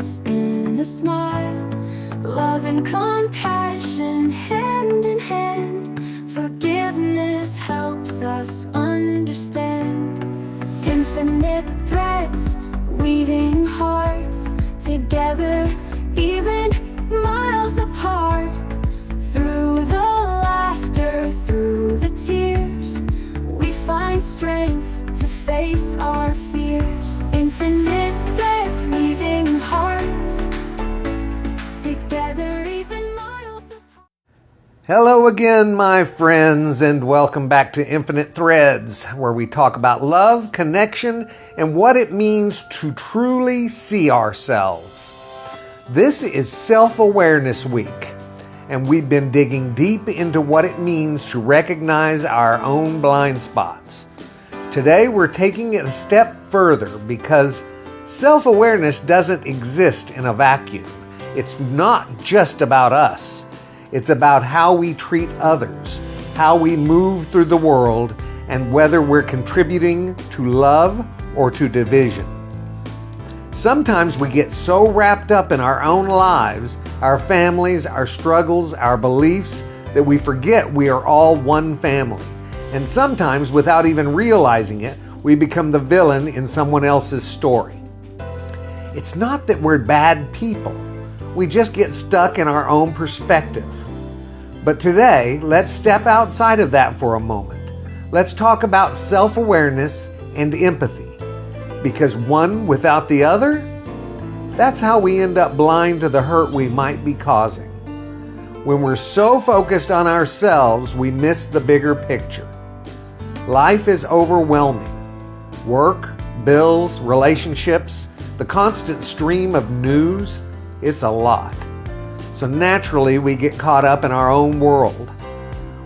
difference in a smile. Love and compassion hand in hand. Forgiveness helps us understand. Infinite threads weaving hearts together, even miles apart. Through the laughter, through the tears, we find strength to face our fears. Infinite threads weaving hearts together, even miles apart. Hello again, my friends, and welcome back to Infinite Threads, where we talk about love, connection, and what it means to truly see ourselves. This is Self-Awareness Week, and we've been digging deep into what it means to recognize our own blind spots. Today, we're taking it a step further because self-awareness doesn't exist in a vacuum. It's not just about us. It's about how we treat others, how we move through the world, and whether we're contributing to love or to division. Sometimes we get so wrapped up in our own lives, our families, our struggles, our beliefs, that we forget we are all one family. And sometimes, without even realizing it, we become the villain in someone else's story. It's not that we're bad people. We just get stuck in our own perspective. But today, let's step outside of that for a moment. Let's talk about self-awareness and empathy. Because one without the other, that's how we end up blind to the hurt we might be causing. When we're so focused on ourselves, we miss the bigger picture. Life is overwhelming. Work, bills, relationships, the constant stream of news, it's a lot. So naturally, we get caught up in our own world.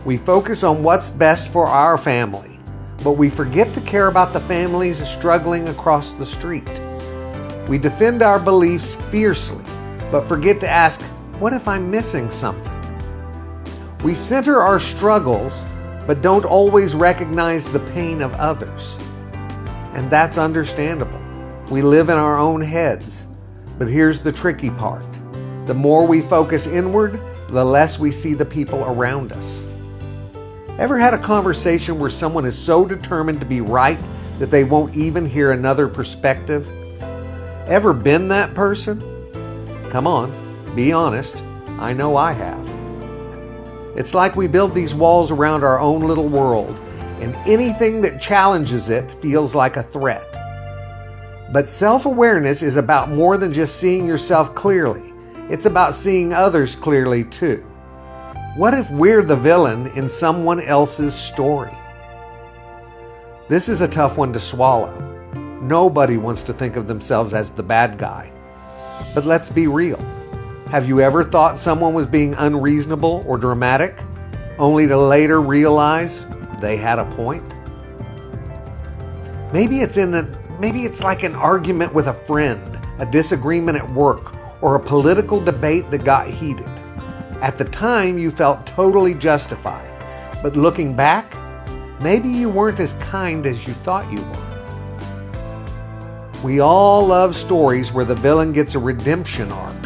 We focus on what's best for our family, but we forget to care about the families struggling across the street. We defend our beliefs fiercely, but forget to ask, what if I'm missing something? We center our struggles, but don't always recognize the pain of others. And that's understandable. We live in our own heads. But here's the tricky part. The more we focus inward, the less we see the people around us. Ever had a conversation where someone is so determined to be right that they won't even hear another perspective? Ever been that person? Come on, be honest. I know I have. It's like we build these walls around our own little world, and anything that challenges it feels like a threat. But self-awareness is about more than just seeing yourself clearly. It's about seeing others clearly too. What if we're the villain in someone else's story? This is a tough one to swallow. Nobody wants to think of themselves as the bad guy. But let's be real. Have you ever thought someone was being unreasonable or dramatic, only to later realize they had a point? Maybe it's like an argument with a friend, a disagreement at work, or a political debate that got heated. At the time, you felt totally justified, but looking back, maybe you weren't as kind as you thought you were. We all love stories where the villain gets a redemption arc,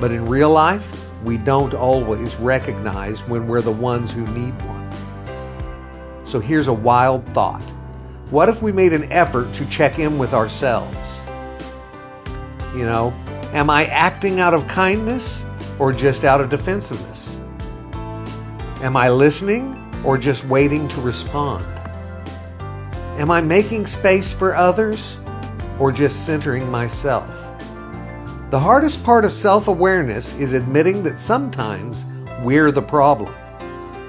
but in real life, we don't always recognize when we're the ones who need one. So here's a wild thought. What if we made an effort to check in with ourselves? Am I acting out of kindness or just out of defensiveness? Am I listening or just waiting to respond? Am I making space for others or just centering myself? The hardest part of self-awareness is admitting that sometimes we're the problem.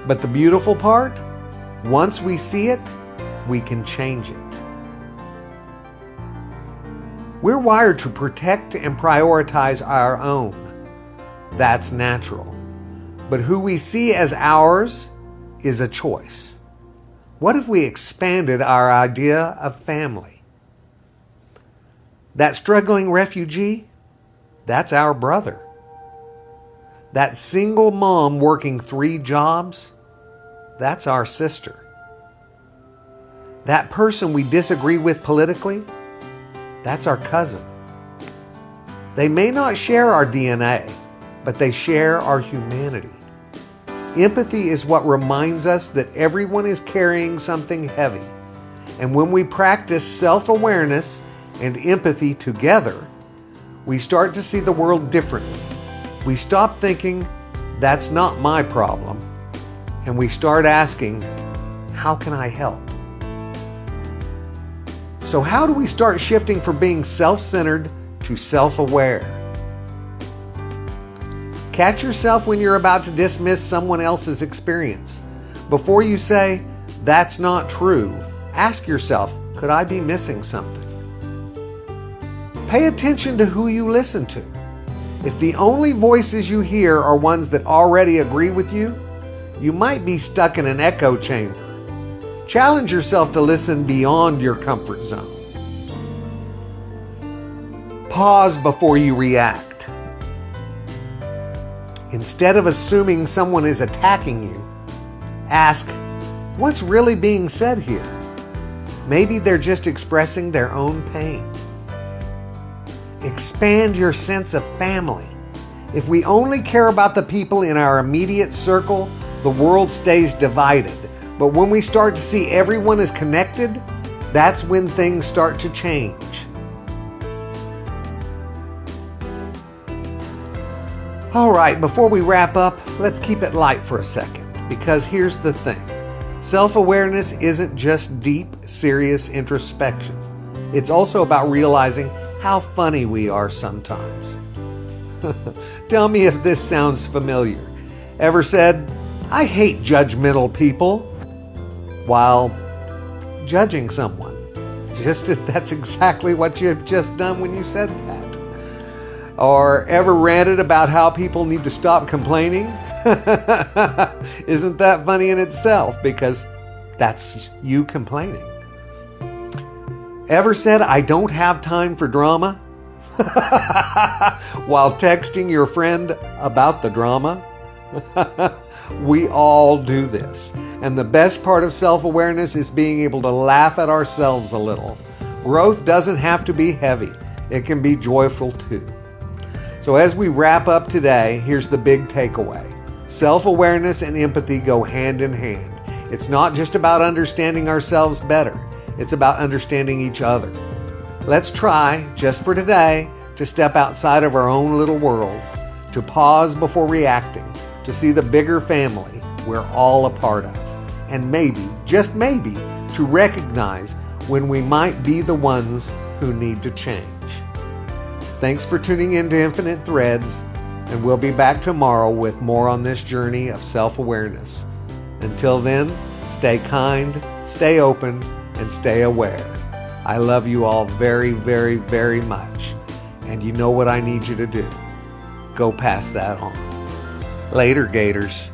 But the beautiful part, once we see it, we can change it. We're wired to protect and prioritize our own. That's natural. But who we see as ours is a choice. What if we expanded our idea of family? That struggling refugee, that's our brother. That single mom working 3 jobs, that's our sister. That person we disagree with politically, that's our cousin. They may not share our DNA, but they share our humanity. Empathy is what reminds us that everyone is carrying something heavy. And when we practice self-awareness and empathy together, we start to see the world differently. We stop thinking, that's not my problem, and we start asking, how can I help? So how do we start shifting from being self-centered to self-aware? Catch yourself when you're about to dismiss someone else's experience. Before you say, that's not true, ask yourself, could I be missing something? Pay attention to who you listen to. If the only voices you hear are ones that already agree with you, you might be stuck in an echo chamber. Challenge yourself to listen beyond your comfort zone. Pause before you react. Instead of assuming someone is attacking you, ask, what's really being said here? Maybe they're just expressing their own pain. Expand your sense of family. If we only care about the people in our immediate circle, the world stays divided. But when we start to see everyone is connected, that's when things start to change. All right, before we wrap up, let's keep it light for a second, because here's the thing. Self-awareness isn't just deep, serious introspection. It's also about realizing how funny we are sometimes. Tell me if this sounds familiar. Ever said, I hate judgmental people, while judging someone? That's exactly what you've just done when you said that. Or ever ranted about how people need to stop complaining? Isn't that funny in itself? Because that's you complaining. Ever said, I don't have time for drama? While texting your friend about the drama? We all do this. And the best part of self-awareness is being able to laugh at ourselves a little. Growth doesn't have to be heavy. It can be joyful too. So as we wrap up today, here's the big takeaway. Self-awareness and empathy go hand in hand. It's not just about understanding ourselves better. It's about understanding each other. Let's try, just for today, to step outside of our own little worlds, to pause before reacting, to see the bigger family we're all a part of, and maybe, just maybe, to recognize when we might be the ones who need to change. Thanks for tuning in to Infinite Threads, and we'll be back tomorrow with more on this journey of self-awareness. Until then, stay kind, stay open, and stay aware. I love you all very, very, very much, and you know what I need you to do. Go pass that on. Later, Gators.